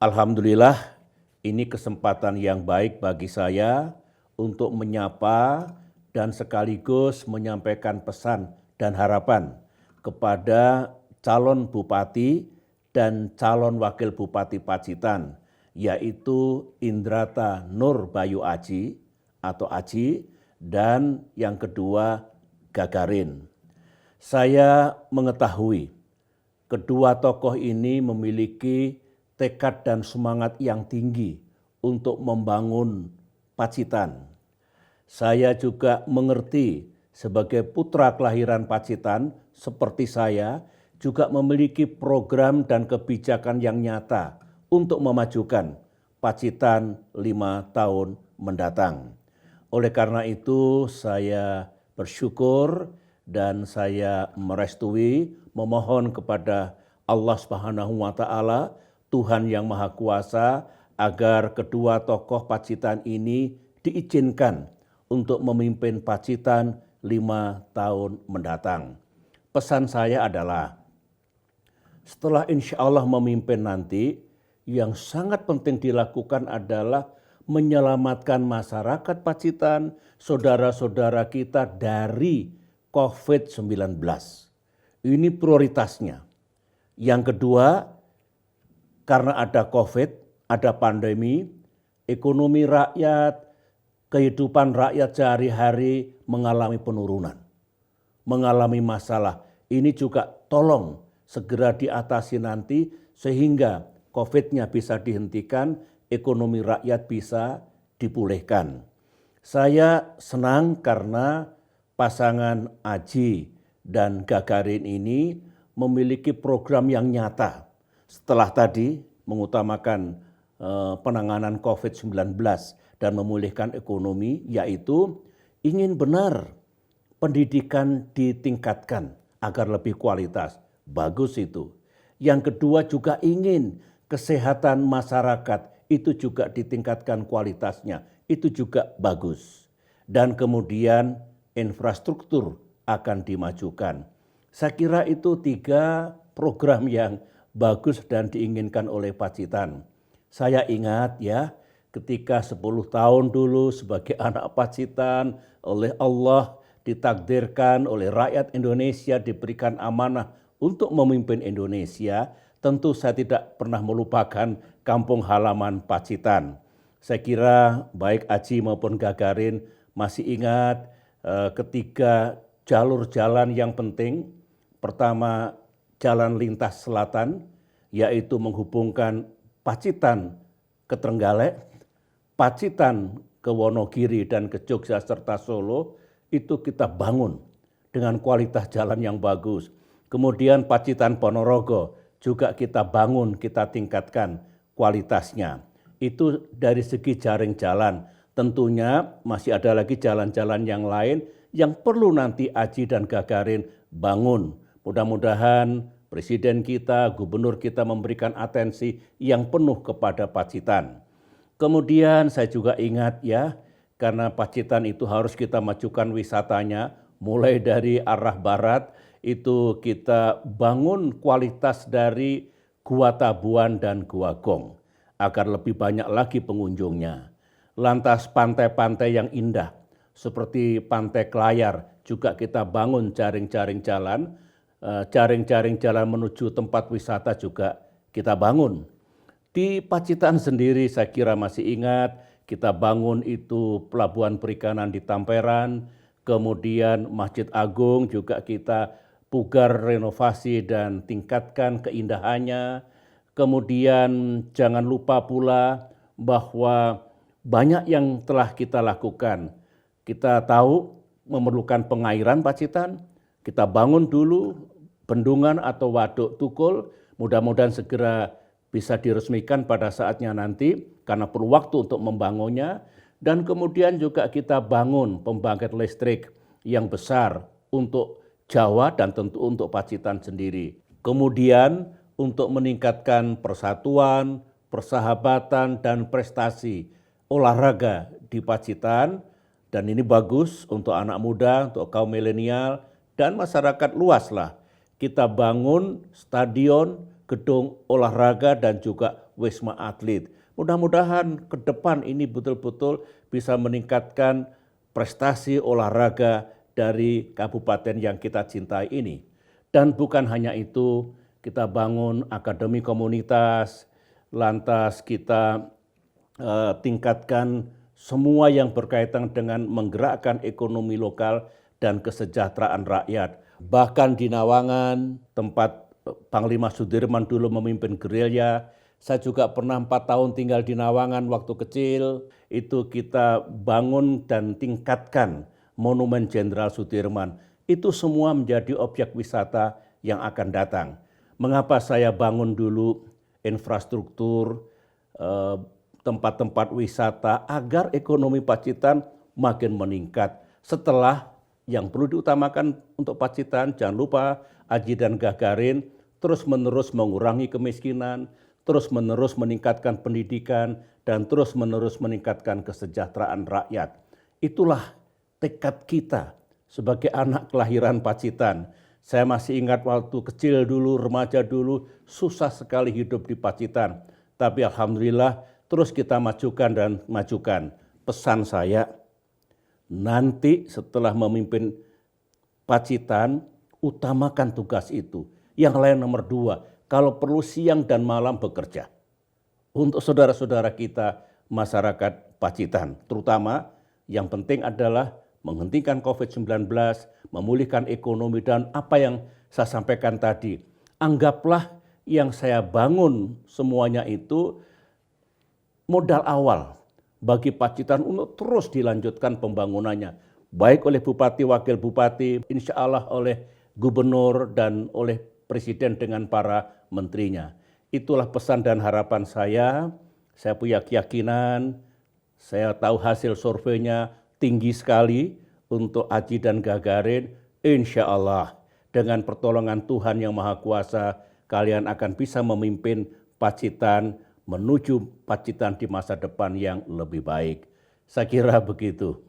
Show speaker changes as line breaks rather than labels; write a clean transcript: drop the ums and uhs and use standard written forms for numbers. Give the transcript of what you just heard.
Alhamdulillah, ini kesempatan yang baik bagi saya untuk menyapa dan sekaligus menyampaikan pesan dan harapan kepada calon bupati dan calon wakil bupati Pacitan, yaitu Indrata Nur Bayu Aji atau Aji, dan yang kedua Gagarin. Saya mengetahui kedua tokoh ini memiliki tekad dan semangat yang tinggi untuk membangun Pacitan. Saya juga mengerti sebagai putra kelahiran Pacitan seperti saya juga memiliki program dan kebijakan yang nyata untuk memajukan Pacitan 5 tahun mendatang. Oleh karena itu saya bersyukur dan saya merestui, memohon kepada Allah Subhanahu wa Ta'ala, Tuhan yang Maha Kuasa, agar kedua tokoh Pacitan ini diizinkan untuk memimpin Pacitan 5 tahun mendatang. Pesan saya adalah, setelah insya Allah memimpin nanti, yang sangat penting dilakukan adalah menyelamatkan masyarakat Pacitan, saudara-saudara kita dari COVID-19. Ini prioritasnya. Yang kedua, karena ada COVID, ada pandemi, ekonomi rakyat, kehidupan rakyat sehari-hari mengalami penurunan, mengalami masalah. Ini juga tolong segera diatasi nanti sehingga COVID-nya bisa dihentikan, ekonomi rakyat bisa dipulihkan. Saya senang karena pasangan Aji dan Gagarin ini memiliki program yang nyata. Setelah tadi mengutamakan penanganan COVID-19 dan memulihkan ekonomi, yaitu ingin benar pendidikan ditingkatkan agar lebih kualitas. Bagus itu. Yang kedua juga ingin kesehatan masyarakat itu juga ditingkatkan kualitasnya. Itu juga bagus. Dan kemudian infrastruktur akan dimajukan. Saya kira itu 3 program yang bagus dan diinginkan oleh Pacitan. Saya ingat ya, ketika 10 tahun dulu sebagai anak Pacitan, oleh Allah ditakdirkan oleh rakyat Indonesia, diberikan amanah untuk memimpin Indonesia, tentu saya tidak pernah melupakan kampung halaman Pacitan. Saya kira baik Aji maupun Gagarin masih ingat ketiga jalur jalan yang penting. Pertama, jalan lintas selatan, yaitu menghubungkan Pacitan ke Trenggalek, Pacitan ke Wonogiri dan ke Jogja serta Solo, itu kita bangun dengan kualitas jalan yang bagus. Kemudian Pacitan Ponorogo juga kita bangun, kita tingkatkan kualitasnya. Itu dari segi jaring jalan. Tentunya masih ada lagi jalan-jalan yang lain yang perlu nanti Aji dan Gagarin bangun. Mudah-mudahan Presiden kita, Gubernur kita memberikan atensi yang penuh kepada Pacitan. Kemudian saya juga ingat ya, karena Pacitan itu harus kita majukan wisatanya, mulai dari arah barat, itu kita bangun kualitas dari Gua Tabuan dan Gua Gong, agar lebih banyak lagi pengunjungnya. Lantas pantai-pantai yang indah, seperti Pantai Klayar, juga kita bangun jaring-jaring jalan, jaring-jaring jalan menuju tempat wisata juga kita bangun. Di Pacitan sendiri saya kira masih ingat, kita bangun itu pelabuhan perikanan di Tamperan, kemudian Masjid Agung juga kita pugar renovasi dan tingkatkan keindahannya. Kemudian jangan lupa pula bahwa banyak yang telah kita lakukan. Kita tahu memerlukan pengairan Pacitan, kita bangun dulu bendungan atau waduk Tukul, mudah-mudahan segera bisa diresmikan pada saatnya nanti karena perlu waktu untuk membangunnya. Dan kemudian juga kita bangun pembangkit listrik yang besar untuk Jawa dan tentu untuk Pacitan sendiri. Kemudian untuk meningkatkan persatuan, persahabatan, dan prestasi olahraga di Pacitan, dan ini bagus untuk anak muda, untuk kaum milenial, dan masyarakat luas lah. Kita bangun stadion, gedung olahraga, dan juga Wisma Atlet. Mudah-mudahan ke depan ini betul-betul bisa meningkatkan prestasi olahraga dari kabupaten yang kita cintai ini. Dan bukan hanya itu, kita bangun akademi komunitas, lantas kita tingkatkan semua yang berkaitan dengan menggerakkan ekonomi lokal dan kesejahteraan rakyat. Bahkan di Nawangan, tempat Panglima Sudirman dulu memimpin gerilya, saya juga pernah 4 tahun tinggal di Nawangan waktu kecil, itu kita bangun dan tingkatkan Monumen Jenderal Sudirman. Itu semua menjadi objek wisata yang akan datang. Mengapa saya bangun dulu infrastruktur, tempat-tempat wisata agar ekonomi Pacitan makin meningkat. Setelah yang perlu diutamakan untuk Pacitan, jangan lupa Aji dan Gagarin terus-menerus mengurangi kemiskinan, terus-menerus meningkatkan pendidikan, dan terus-menerus meningkatkan kesejahteraan rakyat. Itulah tekad kita sebagai anak kelahiran Pacitan. Saya masih ingat waktu kecil dulu, remaja dulu, susah sekali hidup di Pacitan. Tapi alhamdulillah terus kita majukan dan majukan. Pesan saya, nanti setelah memimpin Pacitan, utamakan tugas itu. Yang lain nomor 2, kalau perlu siang dan malam bekerja. Untuk saudara-saudara kita masyarakat Pacitan, terutama yang penting adalah menghentikan COVID-19, memulihkan ekonomi, dan apa yang saya sampaikan tadi. Anggaplah yang saya bangun semuanya itu modal awal bagi Pacitan untuk terus dilanjutkan pembangunannya. Baik oleh Bupati, Wakil Bupati, insya Allah oleh Gubernur dan oleh Presiden dengan para menterinya. Itulah pesan dan harapan saya. Saya punya keyakinan, saya tahu hasil surveinya tinggi sekali untuk Aji dan Gagarin. Insya Allah dengan pertolongan Tuhan Yang Maha Kuasa, kalian akan bisa memimpin Pacitan menuju Pacitan di masa depan yang lebih baik. Saya kira begitu.